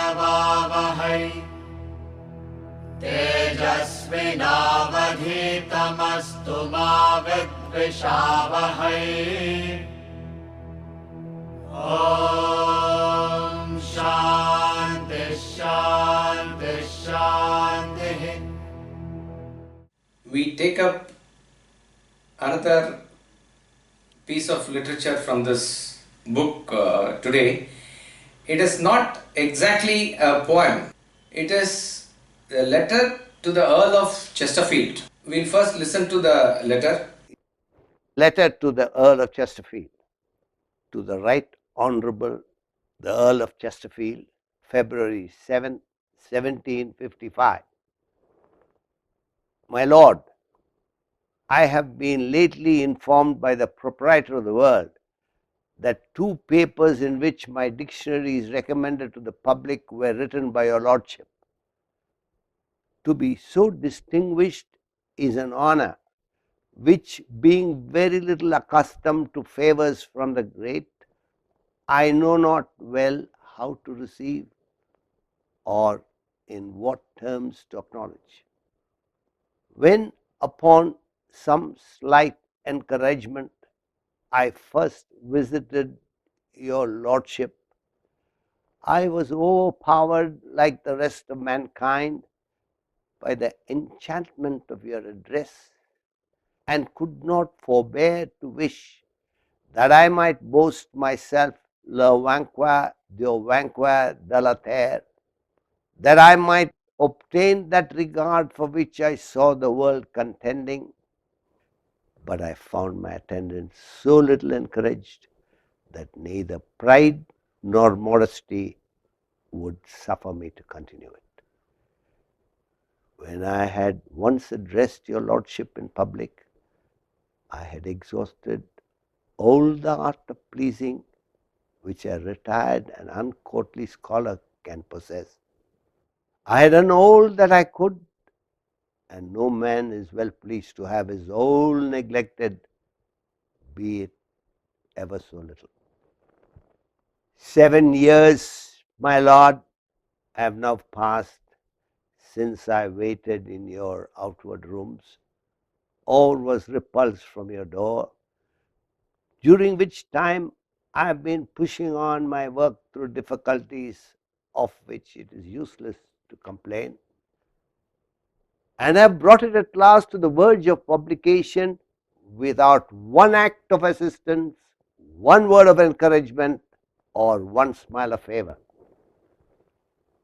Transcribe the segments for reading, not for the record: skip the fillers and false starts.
प्रणवावहै तेजस्विनावधीतमस्तु मा विद्विषावहै। ॐ शान्ति शान्ति शान्तिः। We take up another piece of literature from this book today. It is not exactly a poem. It is a letter to the Earl of Chesterfield. We'll first listen to the letter. Letter to the Earl of Chesterfield. To the Right Honourable the Earl of Chesterfield, February 7, 1755. My Lord, I have been lately informed by the proprietor of the World that 2 papers in which my dictionary is recommended to the public were written by your Lordship. To be so distinguished is an honour, which, being very little accustomed to favours from the great, I know not well how to receive or in what terms to acknowledge. When, upon some slight encouragement, I first visited your Lordship, I was overpowered like the rest of mankind by the enchantment of your address, and could not forbear to wish that I might boast myself le vainqueur du vainqueur de la terre, that I might obtain that regard for which I saw the world contending. But I found my attendants so little encouraged that neither pride nor modesty would suffer me to continue it. When I had once addressed your Lordship in public, I had exhausted all the art of pleasing which a retired and uncourtly scholar can possess. I had done all that I could, and no man is well pleased to have his all neglected, be it ever so little. 7 years, my Lord, have now passed since I waited in your outward rooms, or was repulsed from your door, during which time I have been pushing on my work through difficulties of which it is useless to complain, and have brought it at last to the verge of publication without one act of assistance, one word of encouragement, or one smile of favor.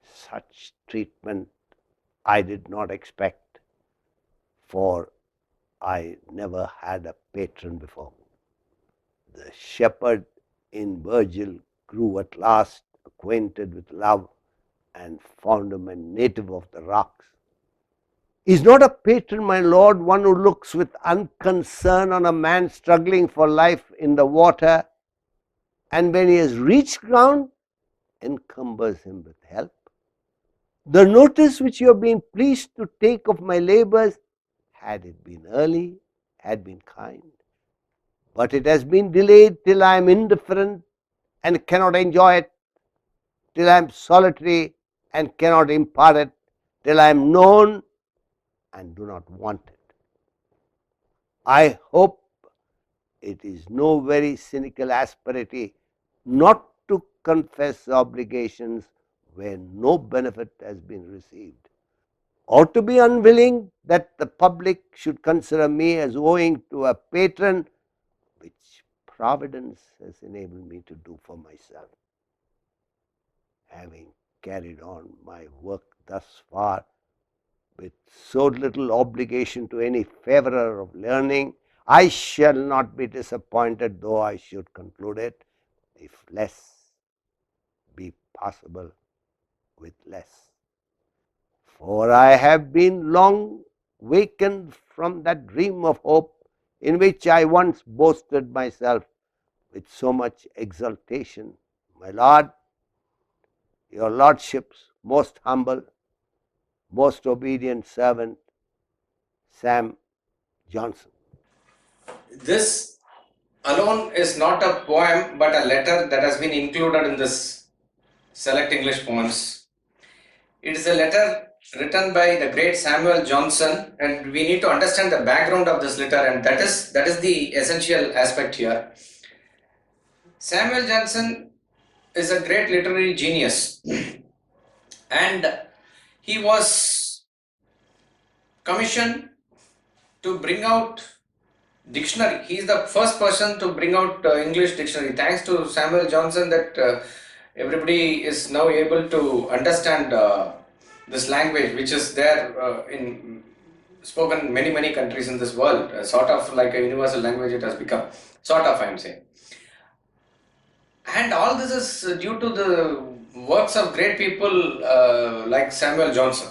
Such treatment I did not expect, for I never had a patron before. The shepherd in Virgil grew at last acquainted with love and found him a native of the rocks. Is not a patron, my Lord, one who looks with unconcern on a man struggling for life in the water, and when he has reached ground, encumbers him with help? The notice which you have been pleased to take of my labours, had it been early, had been kind, but it has been delayed till I am indifferent and cannot enjoy it, till I am solitary and cannot impart it, till I am known and do not want it. I hope it is no very cynical asperity not to confess obligations where no benefit has been received, or to be unwilling that the public should consider me as owing to a patron which Providence has enabled me to do for myself. Having carried on my work thus far with so little obligation to any favourer of learning, I shall not be disappointed, though I should conclude it, if less be possible with less. For I have been long wakened from that dream of hope in which I once boasted myself with so much exultation. My Lord, your Lordship's most humble, most obedient servant, Sam Johnson. This alone is not a poem but a letter that has been included in this Select English Poems It is a letter written by the great Samuel Johnson, and we need to understand the background of this letter, and that is the essential aspect here. Samuel Johnson is a great literary genius, and he was commissioned to bring out dictionary. He is the first person to bring out English dictionary. Thanks to Samuel Johnson, that everybody is now able to understand this language, which is there in spoken many countries in this world, sort of like a universal language it has become, sort of, I am saying. And all this is due to the works of great people like Samuel Johnson.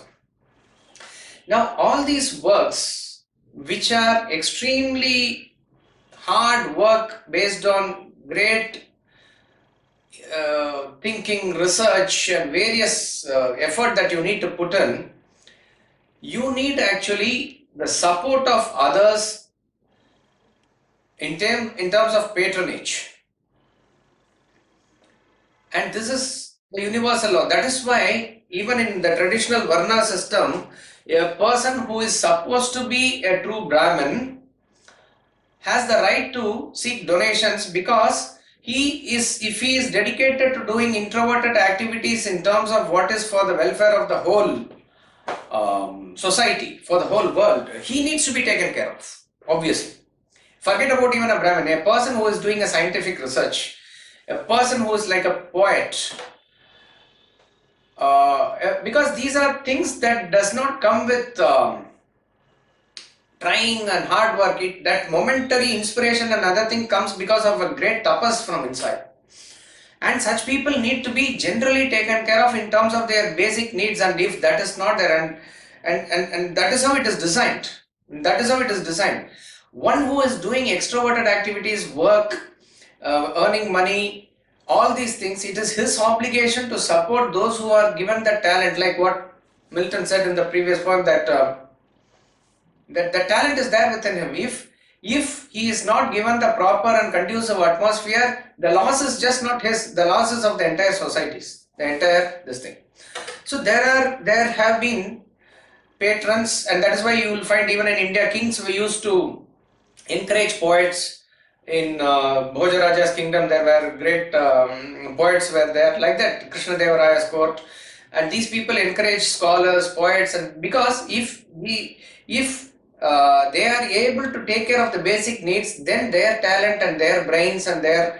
Now all these works, which are extremely hard work based on great thinking, research and various effort that you need to put in, you need actually the support of others in terms of patronage. And this is the universal law. That is why even in the traditional Varna system, a person who is supposed to be a true Brahmin has the right to seek donations, because if he is dedicated to doing introverted activities in terms of what is for the welfare of the whole society, for the whole world, he needs to be taken care of, obviously. Forget about even a Brahmin, a person who is doing a scientific research, a person who is like a poet, because these are things that does not come with trying and hard work. That momentary inspiration and other thing comes because of a great tapas from inside. And such people need to be generally taken care of in terms of their basic needs, and if that is not there, and that is how it is designed. That is how it is designed. One who is doing extroverted activities, work, earning money, all these things, it is his obligation to support those who are given the talent, like what Milton said in the previous poem, that the talent is there within him. If he is not given the proper and conducive atmosphere, the loss is just not his, the loss is of the entire societies, the entire this thing. So there have been patrons, and that is why you will find even in India, kings we used to encourage poets. In Bhojaraja's kingdom, there were great poets were there, like that, Krishna Deva Raya's court, and these people encourage scholars, poets, and because if they are able to take care of the basic needs, then their talent and their brains and their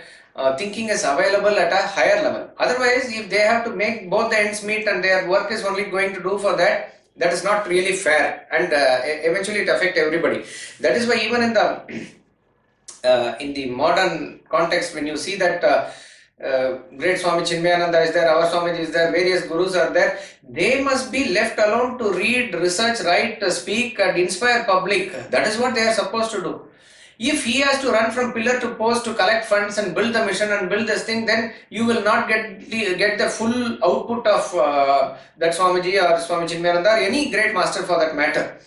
thinking is available at a higher level. Otherwise, if they have to make both the ends meet and their work is only going to do for that, that is not really fair, and eventually it affects everybody. That is why even in the modern context, when you see that great Swami Chinmayananda is there, our Swamiji is there, various gurus are there, they must be left alone to read, research, write, speak and inspire public. That is what they are supposed to do. If he has to run from pillar to post to collect funds and build the mission and build this thing, then you will not get the full output of that Swamiji or Swami Chinmayananda or any great master for that matter.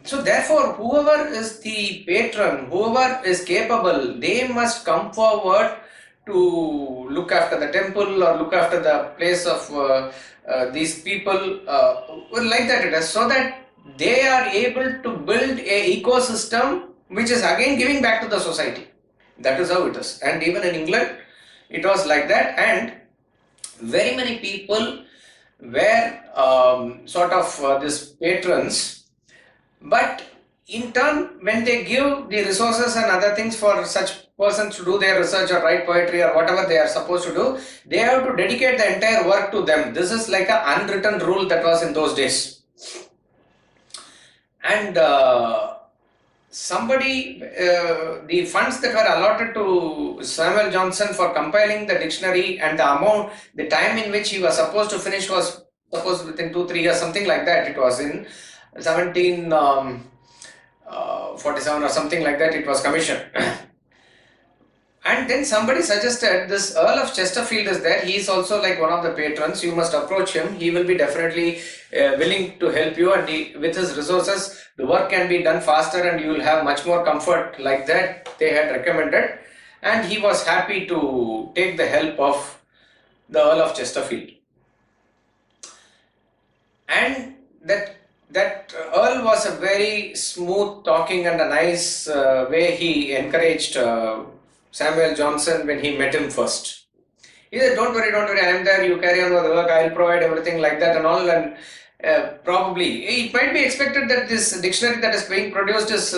So therefore, whoever is the patron, whoever is capable, they must come forward to look after the temple or look after the place of these people, like that it is, so that they are able to build a ecosystem which is again giving back to the society. That is how it is. And even in England, it was like that, and very many people were sort of these patrons. But in turn, when they give the resources and other things for such persons to do their research or write poetry or whatever they are supposed to do, they have to dedicate the entire work to them. This is like an unwritten rule that was in those days. And the funds that were allotted to Samuel Johnson for compiling the dictionary, and the amount, the time in which he was supposed to finish was supposed within 2-3 years, something like that. It was in 1747 or something like that, it was commissioned. And then somebody suggested, this Earl of Chesterfield is there, he is also like one of the patrons, you must approach him, he will be definitely willing to help you, and with his resources the work can be done faster and you will have much more comfort, like that they had recommended. And he was happy to take the help of the Earl of Chesterfield. And that Earl was a very smooth talking and a nice way he encouraged Samuel Johnson when he met him first. He said, don't worry, I am there, you carry on with the work, I will provide everything like that and all. And probably it might be expected that this dictionary that is being produced is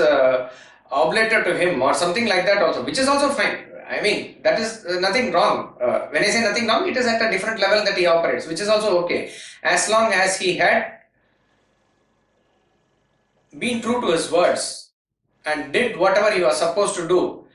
oblated to him or something like that also, which is also fine. I mean, that is nothing wrong. When I say nothing wrong, it is at a different level that he operates, which is also okay. As long as he had been true to his words and did whatever he was supposed to do.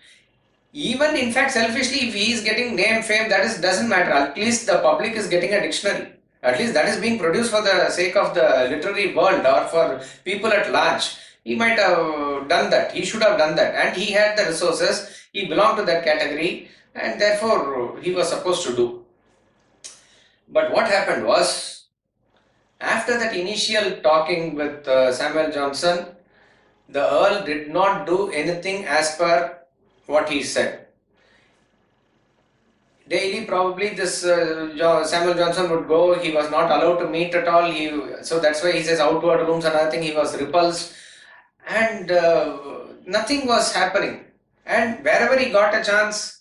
Even in fact, selfishly, if he is getting name, fame, doesn't matter. At least the public is getting a dictionary. At least that is being produced for the sake of the literary world or for people at large. He might have done that. He should have done that. And he had the resources. He belonged to that category. And therefore, he was supposed to do. But what happened was, after that initial talking with Samuel Johnson, the Earl did not do anything as per what he said. Daily, probably this Samuel Johnson would go. He was not allowed to meet at all. So that's why he says outward rooms and other thing. He was repulsed, and nothing was happening. And wherever he got a chance,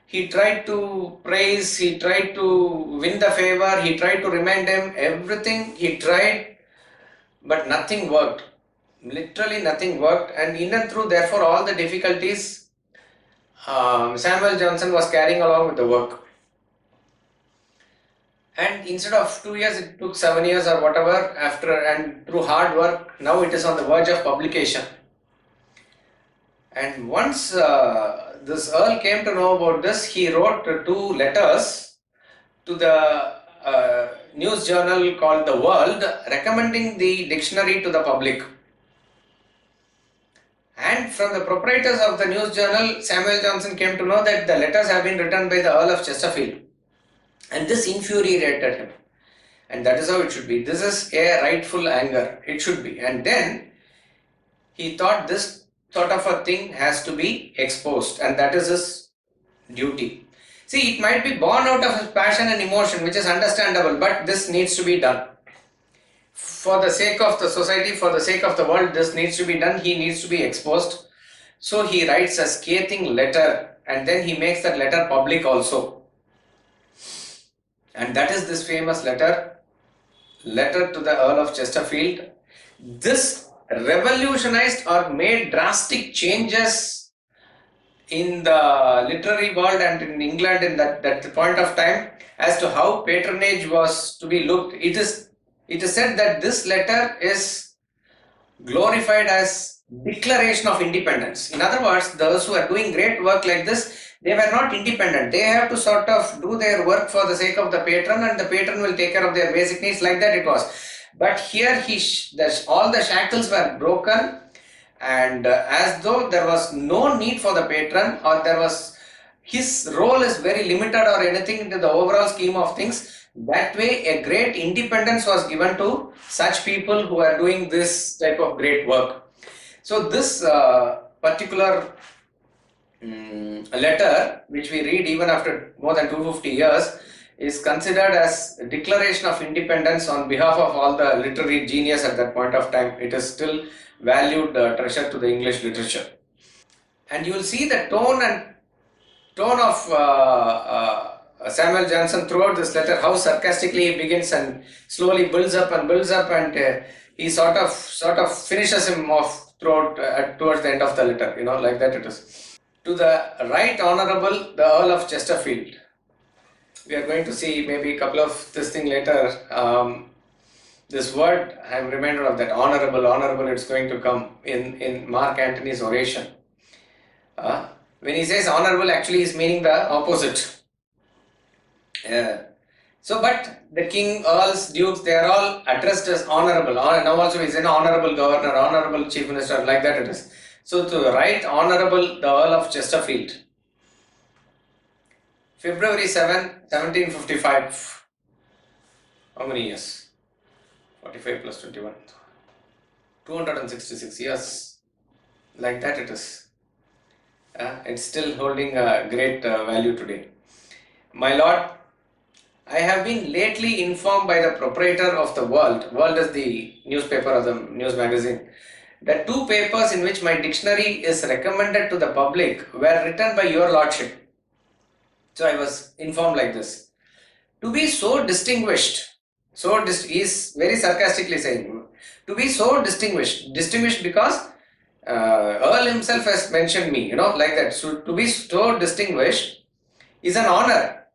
he tried to praise. He tried to win the favor. He tried to remind him everything. He tried, but nothing worked. Literally nothing worked, and in and through, therefore, all the difficulties, Samuel Johnson was carrying along with the work. And instead of 2 years, it took 7 years or whatever after, and through hard work, now it is on the verge of publication. And once this Earl came to know about this, he wrote 2 letters to the news journal called The World, recommending the dictionary to the public. And from the proprietors of the news journal, Samuel Johnson came to know that the letters have been written by the Earl of Chesterfield. And this infuriated him. And that is how it should be. This is a rightful anger. It should be. And then he thought this sort of a thing has to be exposed. And that is his duty. See, it might be born out of his passion and emotion, which is understandable. But this needs to be done. For the sake of the society, for the sake of the world, this needs to be done. He needs to be exposed. So he writes a scathing letter, and then he makes that letter public also. And that is this famous letter to the Earl of Chesterfield. This revolutionized or made drastic changes in the literary world and in England in that point of time as to how patronage was to be looked. It is said that this letter is glorified as declaration of independence. In other words, those who are doing great work like this, they were not independent. They have to sort of do their work for the sake of the patron, and the patron will take care of their basic needs. Like that it was. But here all the shackles were broken, and as though there was no need for the patron, or his role is very limited or anything into the overall scheme of things. That way a great independence was given to such people who are doing this type of great work. So this particular letter, which we read even after more than 250 years, is considered as a declaration of independence on behalf of all the literary genius at that point of time. It is still valued treasure to the English literature. And you will see the tone of Samuel Johnson throughout this letter, how sarcastically he begins and slowly builds up, and he sort of finishes him off throughout towards the end of the letter, like that it is. To the Right Honorable the Earl of Chesterfield. We are going to see maybe a couple of this thing later. This word, I am reminded of that, honorable, it's going to come in Mark Antony's oration. When he says honorable, actually he is meaning the opposite. But the king, earls, dukes, they are all addressed as honorable. Now also he is an honorable governor, honorable chief minister, like that it is. So to the Right Honorable the Earl of Chesterfield. February 7, 1755. How many years? 45 plus 21. 266 years. Like that it is. It's still holding a great value today. My Lord, I have been lately informed by the proprietor of the World. World is the newspaper or the news magazine. The two papers in which my dictionary is recommended to the public were written by your lordship. So I was informed like this. To be so distinguished, he is very sarcastically saying, to be so distinguished because Earl himself has mentioned me, like that. So to be so distinguished is an honor,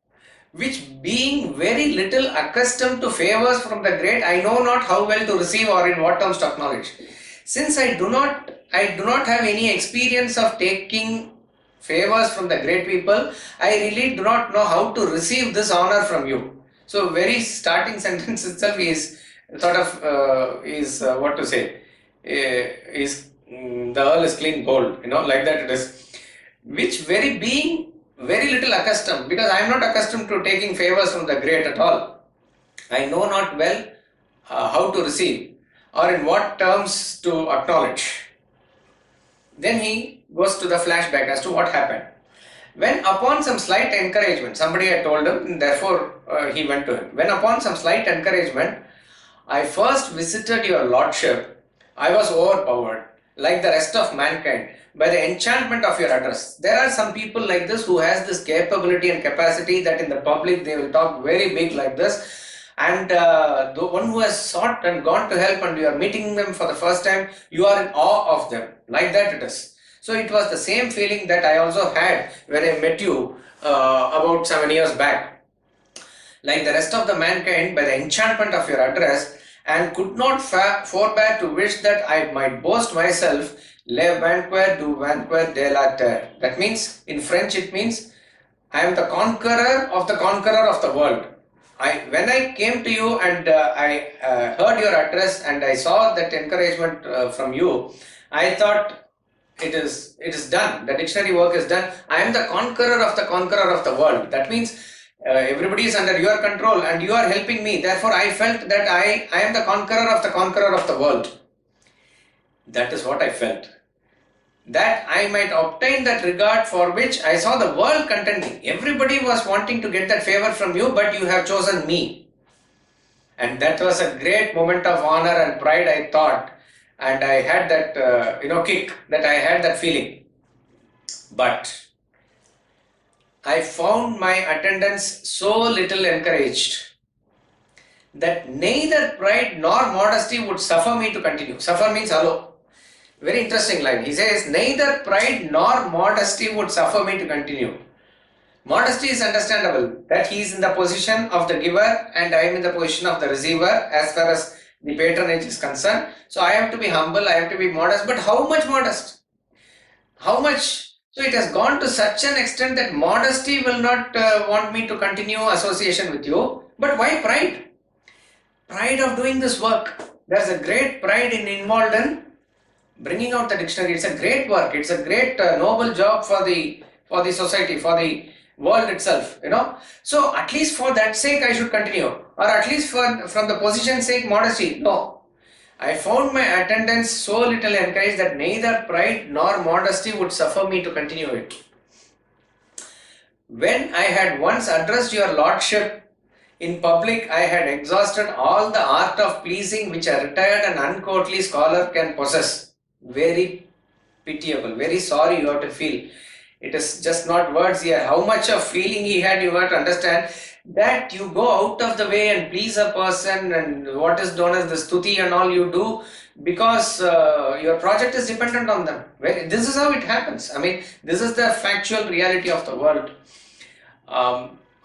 which being very little accustomed to favors from the great, I know not how well to receive or in what terms to acknowledge. Since I do not have any experience of taking favors from the great people, I really do not know how to receive this honor from you. So very starting sentence itself is sort of what to say, is the Earl is clean bold, like that it is. Which very being very little accustomed, because I am not accustomed to taking favors from the great at all. I know not well how to receive or in what terms to acknowledge. Then he goes to the flashback as to what happened. When upon some slight encouragement, somebody had told him, and therefore he went to him. When upon some slight encouragement, I first visited your lordship, I was overpowered, like the rest of mankind, by the enchantment of your address. There are some people like this who has this capability and capacity that in the public they will talk very big like this. And the one who has sought and gone to help and you are meeting them for the first time, you are in awe of them. Like that it is. So it was the same feeling that I also had when I met you about 7 years back. Like the rest of the mankind, by the enchantment of your address, and could not forbear to wish that I might boast myself, le vainqueur du vainqueur de la terre. That means, in French it means, I am the conqueror of the world. When I came to you and I heard your address and I saw that encouragement from you, I thought it is done. The dictionary work is done. I am the conqueror of the world. That means everybody is under your control and you are helping me. Therefore, I felt that I am the conqueror of the world. That is what I felt. That I might obtain that regard for which I saw the world contending. Everybody was wanting to get that favor from you, but you have chosen me. And that was a great moment of honor and pride, I thought. And I had that, kick, that I had that feeling. But I found my attendants so little encouraged that neither pride nor modesty would suffer me to continue. Suffer means allow. Very interesting line. He says, neither pride nor modesty would suffer me to continue. Modesty is understandable, that he is in the position of the giver and I am in the position of the receiver as far as the patronage is concerned. So I have to be humble, I have to be modest. But how much modest? How much? So it has gone to such an extent that modesty will not want me to continue association with you. But why pride? Pride of doing this work. There's a great pride involved in bringing out the dictionary. It's a great work. It's a great noble job for the society, for the world itself. So at least for that sake I should continue, or at least from the position sake, modesty. No, I found my attendance so little encouraged that neither pride nor modesty would suffer me to continue it. When I had once addressed your lordship in public, I had exhausted all the art of pleasing which a retired and uncourtly scholar can possess. Very pitiable, very sorry you have to feel. It is just not words here. How much of feeling he had, you have to understand that you go out of the way and please a person, and what is known as the stuti and all you do because your project is dependent on them. This is how it happens. I mean, this is the factual reality of the world.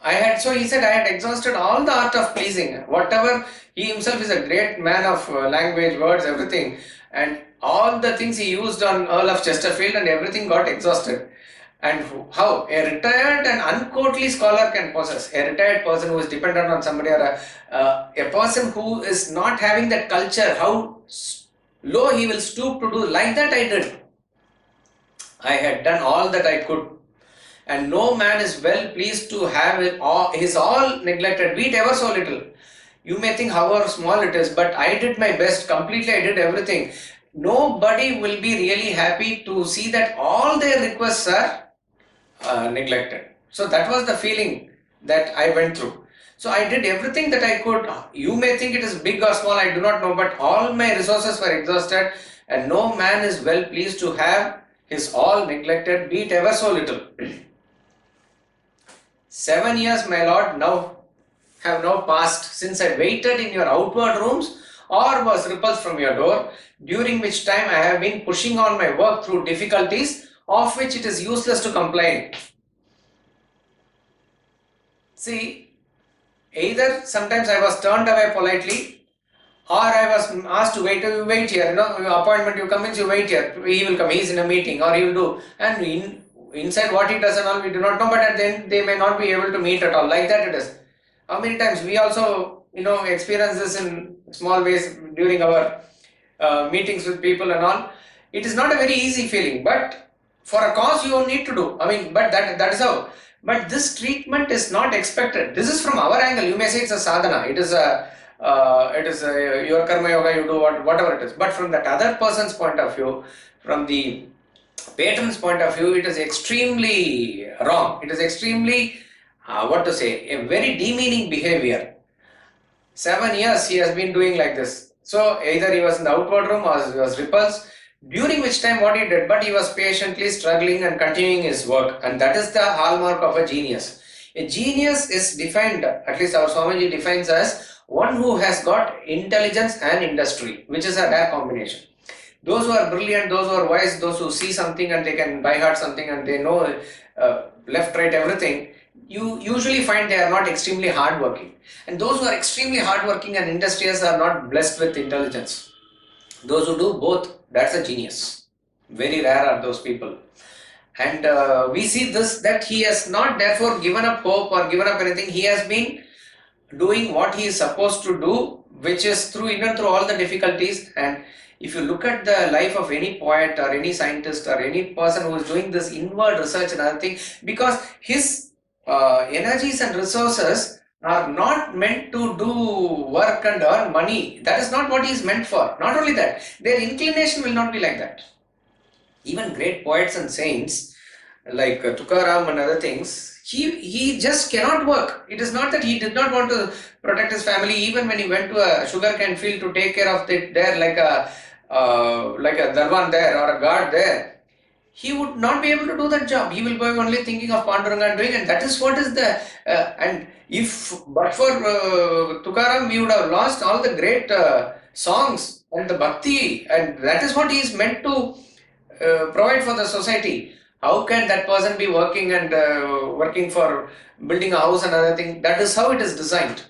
He said, I had exhausted all the art of pleasing. Whatever, he himself is a great man of language, words, everything. And all the things he used on Earl of Chesterfield and everything got exhausted. And how a retired and uncourtly scholar can possess, a retired person who is dependent on somebody, or a person who is not having that culture, how low he will stoop to do. Like that I did. I had done all that I could. And no man is well pleased to have his all neglected, be it ever so little. You may think however small it is, but I did my best, completely I did everything. Nobody will be really happy to see that all their requests are neglected. So that was the feeling that I went through. So I did everything that I could. You may think it is big or small, I do not know, but all my resources were exhausted, and no man is well pleased to have his all neglected, be it ever so little. 7 years, my lord, have now passed since I waited in your outward rooms or was repulsed from your door, during which time I have been pushing on my work through difficulties of which it is useless to complain. See, either sometimes I was turned away politely, or I was asked to wait here, appointment, you come in, you wait here, he will come, he is in a meeting, or he will do, and inside what he does and all we do not know, but at the end they may not be able to meet at all, like that it is. How many times we also, experience this in small ways during our meetings with people and all. It is not a very easy feeling, but for a cause you need to do. But that is how. But this treatment is not expected. This is from our angle. You may say it's a sadhana. It is your karma yoga. You do whatever it is. But from that other person's point of view, from the patron's point of view, it is extremely wrong. It is extremely a very demeaning behavior. 7 years he has been doing like this. So either he was in the outward room or he was repulsed, during which time what he did, but he was patiently struggling and continuing his work, and that is the hallmark of a genius. A genius is defined, at least our Swamiji defines, as one who has got intelligence and industry, which is a rare combination. Those who are brilliant, those who are wise, those who see something and they can by heart something and they know left, right, everything, you usually find they are not extremely hardworking. And those who are extremely hardworking and industrious are not blessed with intelligence. Those who do both, that's a genius. Very rare are those people. And we see this, that he has not therefore given up hope or given up anything. He has been doing what he is supposed to do, which is through all the difficulties. And if you look at the life of any poet or any scientist or any person who is doing this inward research and other thing, because his energies and resources are not meant to do work and earn money. That is not what he is meant for. Not only that, their inclination will not be like that. Even great poets and saints like Tukaram and other things, he just cannot work. It is not that he did not want to protect his family. Even when he went to a sugarcane field to take care of it there, like a darwan there or a guard there, he would not be able to do that job. He will go only thinking of Panduranga doing, and that is what is the and if but for Tukaram, we would have lost all the great songs and the bhakti, and that is what he is meant to provide for the society. How can that person be working and working for building a house and other thing? That is how it is designed,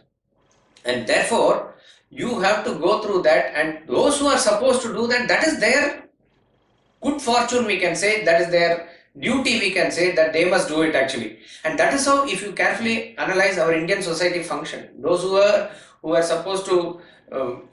and therefore you have to go through that. And those who are supposed to do that, that is their good fortune, we can say, that is their duty, we can say, that they must do it actually. And that is how, if you carefully analyze our Indian society function, those who are supposed to,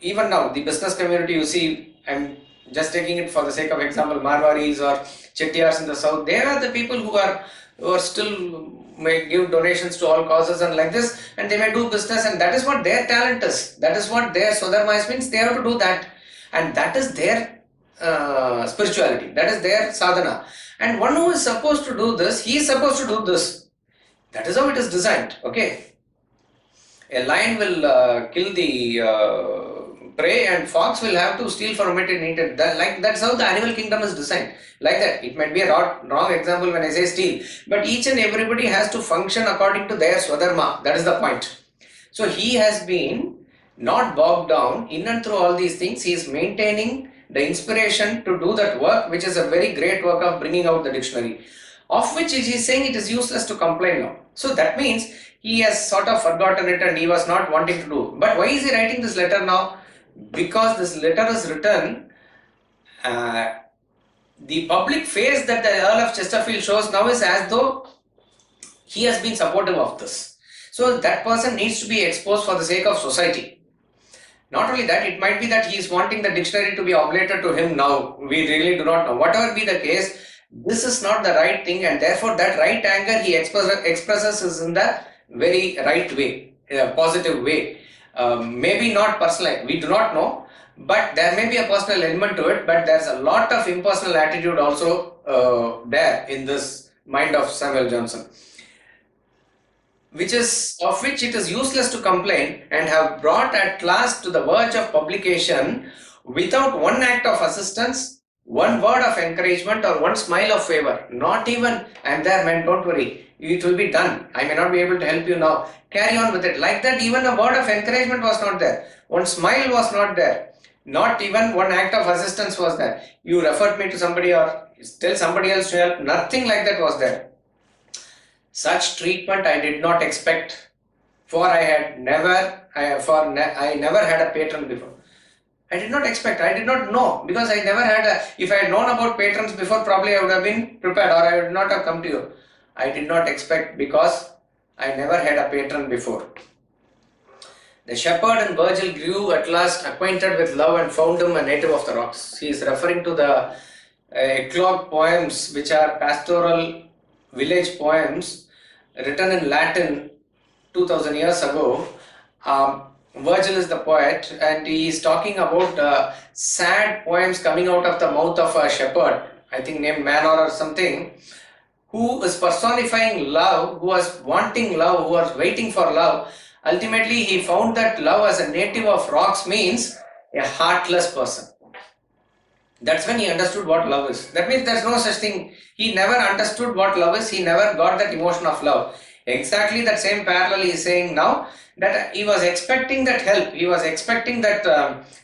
even now the business community, you see, I'm just taking it for the sake of example, Marwaris or Chettiars in the south, they are the people who are still may give donations to all causes and like this, and they may do business, and that is what their talent is, that is what their Swadharma means. They have to do that, and that is their spirituality, that is their sadhana. And one who is supposed to do this, he is supposed to do this. That is how it is designed. Okay, a lion will kill the prey, and fox will have to steal from it and eat it. That's how the animal kingdom is designed. Like that, it might be a wrong example when I say steal, but each and everybody has to function according to their swadharma. That is the point. So he has been not bogged down in and through all these things. He is maintaining the inspiration to do that work, which is a very great work of bringing out the dictionary, of which he is saying it is useless to complain now. So that means he has sort of forgotten it and he was not wanting to do. But why is he writing this letter now? Because this letter is written, the public face that the Earl of Chesterfield shows now is as though he has been supportive of this. So that person needs to be exposed for the sake of society. Not only that, it might be that he is wanting the dictionary to be oblated to him now. We really do not know. Whatever be the case, this is not the right thing, and therefore that right anger he expresses is in the very right way, positive way. Maybe not personal, we do not know, but there may be a personal element to it, but there's a lot of impersonal attitude also there in this mind of Samuel Johnson. which it is useless to complain, and have brought at last to the verge of publication without one act of assistance, one word of encouragement, or one smile of favor. Not even, I'm there, man, don't worry, it will be done. I may not be able to help you now. Carry on with it. Like that, even a word of encouragement was not there. One smile was not there. Not even one act of assistance was there. You referred me to somebody or tell somebody else to help. Nothing like that was there. Such treatment I did not expect, for I never had a patron before. I did not expect, I did not know, because I never had if I had known about patrons before, probably I would have been prepared, or I would not have come to you. I did not expect, because I never had a patron before. The shepherd and Virgil grew at last acquainted with love and found him a native of the rocks. He is referring to the eclogue poems, which are pastoral village poems written in Latin 2000 years ago. Virgil is the poet, and he is talking about sad poems coming out of the mouth of a shepherd, I think named Manor or something, who is personifying love, who was wanting love, who was waiting for love. Ultimately, he found that love as a native of rocks means a heartless person. That's when he understood what love is. That means there's no such thing. He never understood what love is. He never got that emotion of love. Exactly that same parallel he is saying now, that he was expecting that help. He was expecting that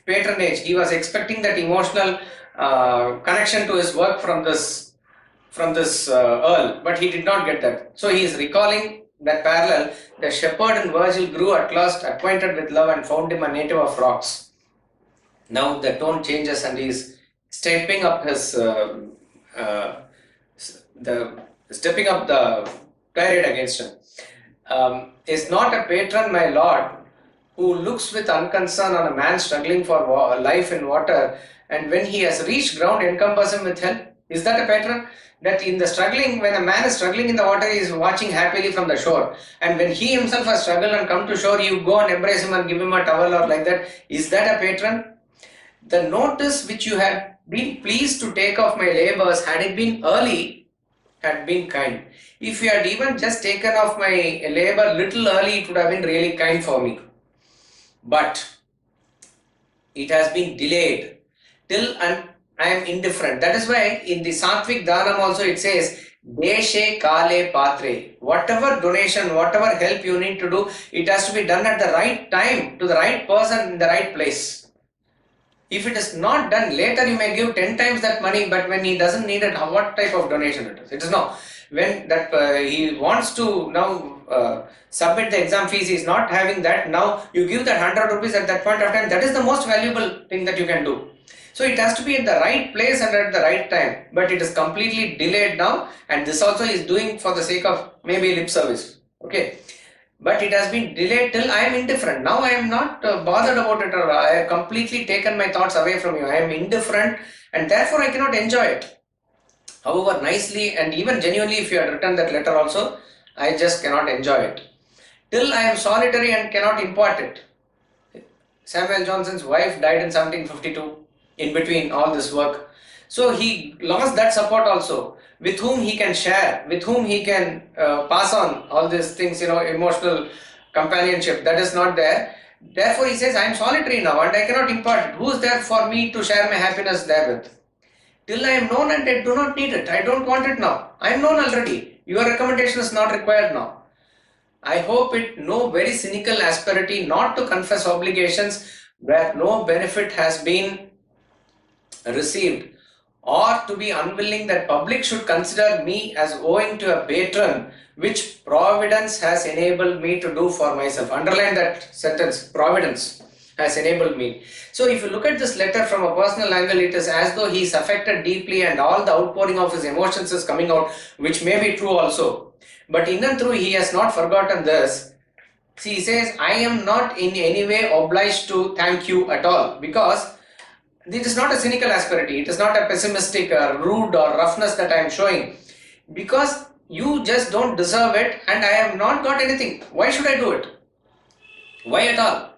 patronage. He was expecting that emotional connection to his work from this Earl, but he did not get that. So he is recalling that parallel. The shepherd and Virgil grew at last acquainted with love and found him a native of rocks. Now the tone changes, and he is stepping up the tirade against him. Is not a patron, my lord, who looks with unconcern on a man struggling for life in water, and when he has reached ground, encompass him with help. Is that a patron? That in the struggling, when a man is struggling in the water, he is watching happily from the shore, and when he himself has struggled and come to shore, you go and embrace him and give him a towel or like that. Is that a patron? The notice which you had been pleased to take of my labors, had it been early, had been kind. If you had even just taken off my labor little early, it would have been really kind for me. But it has been delayed till I am indifferent. That is why in the Sattvic Dhanam also it says, Deshe Kale Patre. Whatever donation, whatever help you need to do, it has to be done at the right time, to the right person, in the right place. If it is not done, later you may give 10 times that money, but when he doesn't need it, what type of donation it is? It is no. When that he wants to now submit the exam fees, he is not having that. Now you give that 100 rupees at that point of time. That is the most valuable thing that you can do. So it has to be at the right place and at the right time. But it is completely delayed now, and this also is doing for the sake of maybe lip service. Okay. But it has been delayed till I am indifferent. Now I am not bothered about it, or I have completely taken my thoughts away from you. I am indifferent, and therefore I cannot enjoy it. However nicely and even genuinely, if you had written that letter also, I just cannot enjoy it. Till I am solitary and cannot impart it. Samuel Johnson's wife died in 1752, in between all this work. So he lost that support also, with whom he can share, with whom he can pass on all these things, emotional companionship. That is not there. Therefore he says, I am solitary now and I cannot impart it. Who is there for me to share my happiness therewith? Till I am known and I do not need it. I don't want it now. I am known already. Your recommendation is not required now. I hope it no very cynical asperity not to confess obligations where no benefit has been received, or to be unwilling that public should consider me as owing to a patron which Providence has enabled me to do for myself. Underline that sentence, Providence has enabled me. So if you look at this letter from a personal angle, it is as though he is affected deeply and all the outpouring of his emotions is coming out, which may be true also. But in and through, he has not forgotten this. See, he says, I am not in any way obliged to thank you at all, because it is not a cynical asperity, it is not a pessimistic or rude or roughness that I am showing, because you just don't deserve it and I have not got anything. Why should I do it? Why at all?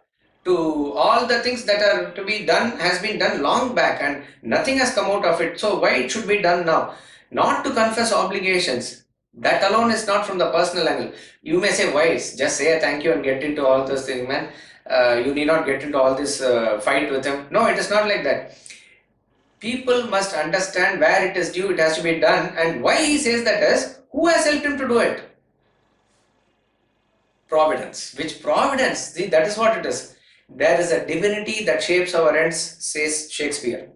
To all the things that are to be done has been done long back and nothing has come out of it. So why it should be done now? Not to confess obligations. That alone is not from the personal angle. You may say, why? Just say a thank you and get into all those things, man. You need not get into all this fight with him. No, it is not like that. People must understand where it is due, it has to be done, and why he says that is, who has helped him to do it? Providence. Which providence? See, that is what it is. There is a divinity that shapes our ends, says Shakespeare.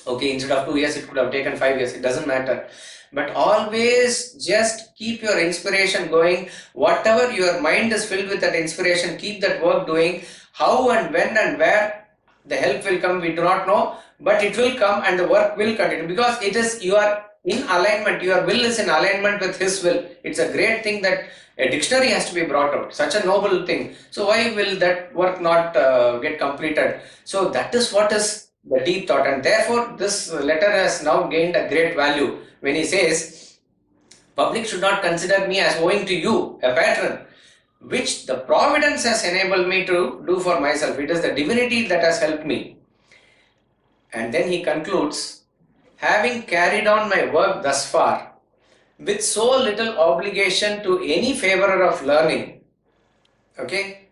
Okay, instead of 2 years, it could have taken 5 years. It doesn't matter. But always just keep your inspiration going. Whatever your mind is filled with that inspiration, keep that work doing. How and when and where the help will come, we do not know. But it will come and the work will continue. Because it is, you are in alignment. Your will is in alignment with his will. It's a great thing that a dictionary has to be brought out. Such a noble thing. So why will that work not get completed? So that is what is the deep thought, and therefore this letter has now gained a great value when he says, public should not consider me as owing to you, a patron, which the providence has enabled me to do for myself. It is the divinity that has helped me. And then he concludes, having carried on my work thus far, with so little obligation to any favorer of learning, okay,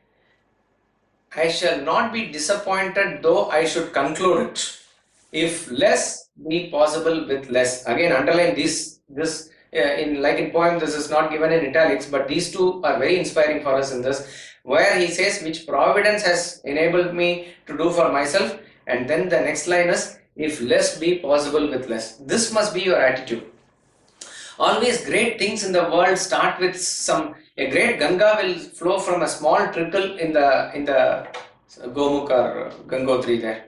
I shall not be disappointed though I should conclude it, if less be possible with less. Again, underline this in like in poem, this is not given in italics, but these two are very inspiring for us in this, where he says, which providence has enabled me to do for myself, and then the next line is, if less be possible with less. This must be your attitude. Always great things in the world start with a great Ganga will flow from a small trickle in the Gomukh or Gangotri there.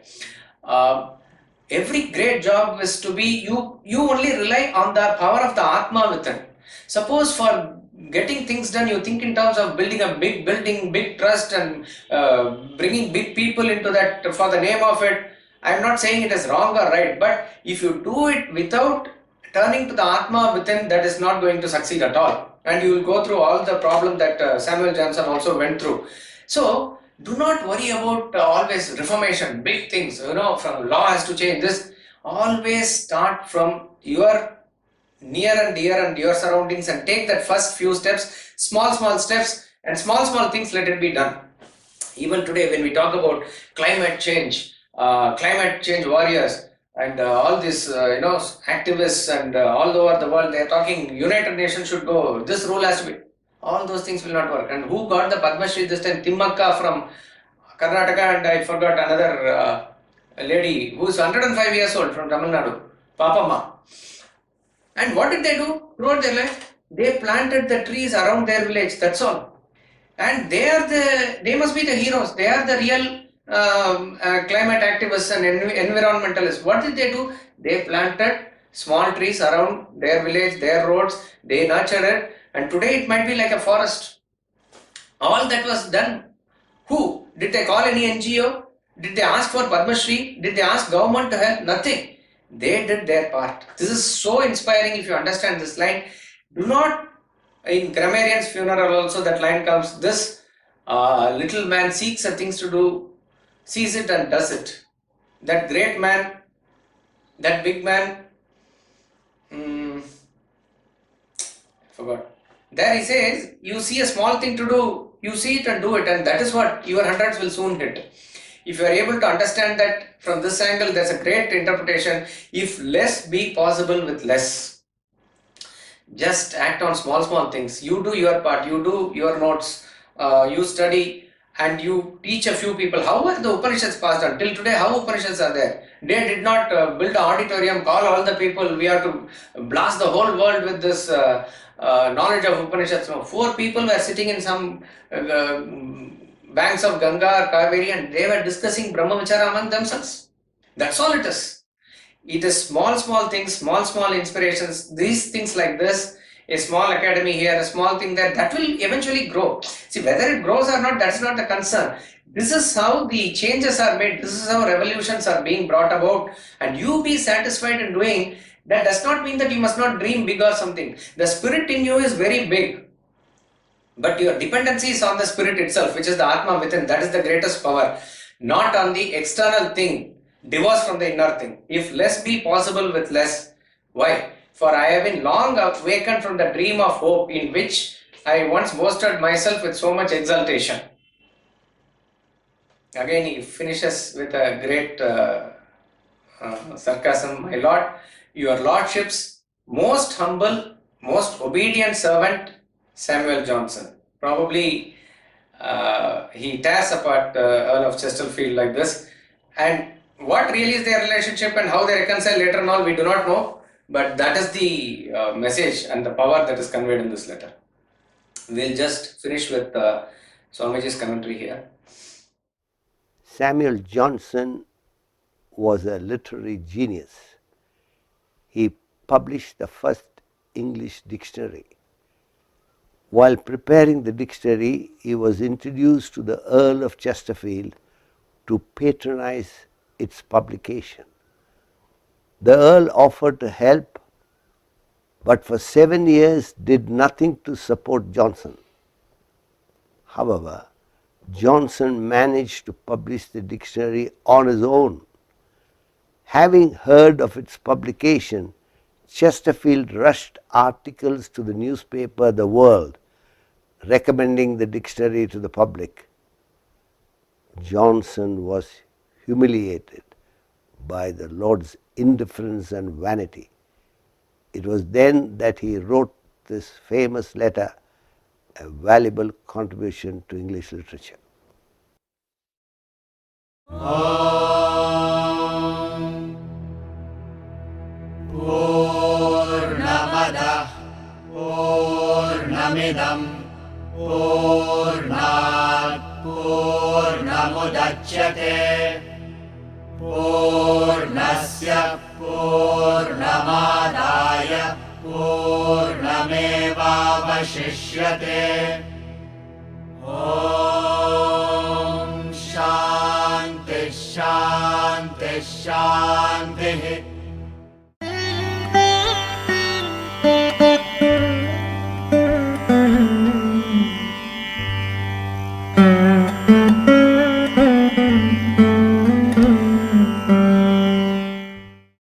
Every great job is to be, you only rely on the power of the Atma within. Suppose for getting things done, you think in terms of building a big building, big trust, and bringing big people into that for the name of it. I am not saying it is wrong or right, but if you do it without turning to the Atma within, that is not going to succeed at all. And you will go through all the problem that Samuel Johnson also went through. So, do not worry about always reformation, big things, from law has to change this. Always start from your near and dear and your surroundings and take that first few steps, small steps, and small things, let it be done. Even today when we talk about climate change warriors, and all these activists and all over the world, they are talking United Nations should go, this rule has to be, all those things will not work. And who got the Padma Shri this time? Timmakka from Karnataka, and I forgot another lady who is 105 years old from Tamil Nadu, Papamma. And what did they do throughout their life? They planted the trees around their village, that's all. And they must be the heroes. They are the real climate activists and environmentalists. What did they do? They planted small trees around their village, their roads, they nurtured it, and today it might be like a forest. All that was done. Who? Did they call any NGO? Did they ask for Padma Shri? Did they ask government to help? Nothing. They did their part. This is so inspiring if you understand this line. Do not, in grammarian's funeral also that line comes, this little man seeks the things to do, sees it and does it. That great man, that big man, I forgot. There he says, you see a small thing to do, you see it and do it, and that is what your hundreds will soon hit. If you are able to understand that from this angle, there's a great interpretation. If less be possible with less, just act on small things. You do your part, you do your notes, you study, and you teach a few people. How were the Upanishads passed on? Till today, how Upanishads are there? They did not build an auditorium, call all the people, we have to blast the whole world with this knowledge of Upanishads. No, 4 people were sitting in some banks of Ganga or Kaveri, and they were discussing Brahmavachara among themselves. That's all it is. It is small things, small inspirations, these things like this, a small academy here, a small thing there, that will eventually grow. See, whether it grows or not, that's not the concern. This is how the changes are made, this is how revolutions are being brought about, and you be satisfied in doing. That does not mean that you must not dream big or something. The spirit in you is very big, but your dependency is on the spirit itself, which is the Atma within. That is the greatest power, not on the external thing, divorced from the inner thing. If less be possible with less, why? for I have been long awakened from the dream of hope in which I once boasted myself with so much exultation. Again, he finishes with a great sarcasm. My Lord, your Lordship's most humble, most obedient servant, Samuel Johnson. Probably he tears apart Earl of Chesterfield like this. And what really is their relationship and how they reconcile later and all, we do not know. But that is the message and the power that is conveyed in this letter. We'll just finish with Swamiji's commentary here. Samuel Johnson was a literary genius. He published the first English dictionary. While preparing the dictionary, he was introduced to the Earl of Chesterfield to patronize its publication. The Earl offered to help, but for 7 years did nothing to support Johnson. However, Johnson managed to publish the dictionary on his own. Having heard of its publication, Chesterfield rushed articles to the newspaper The World, recommending the dictionary to the public. Johnson was humiliated by the Lord's indifference and vanity. It was then that he wrote this famous letter, a valuable contribution to English literature. Purnamada Purnamidam Purnat Purnamudachyate Purnasya Purnamadaya Purnamevavashishyate. Om Shanti Shanti Shanti.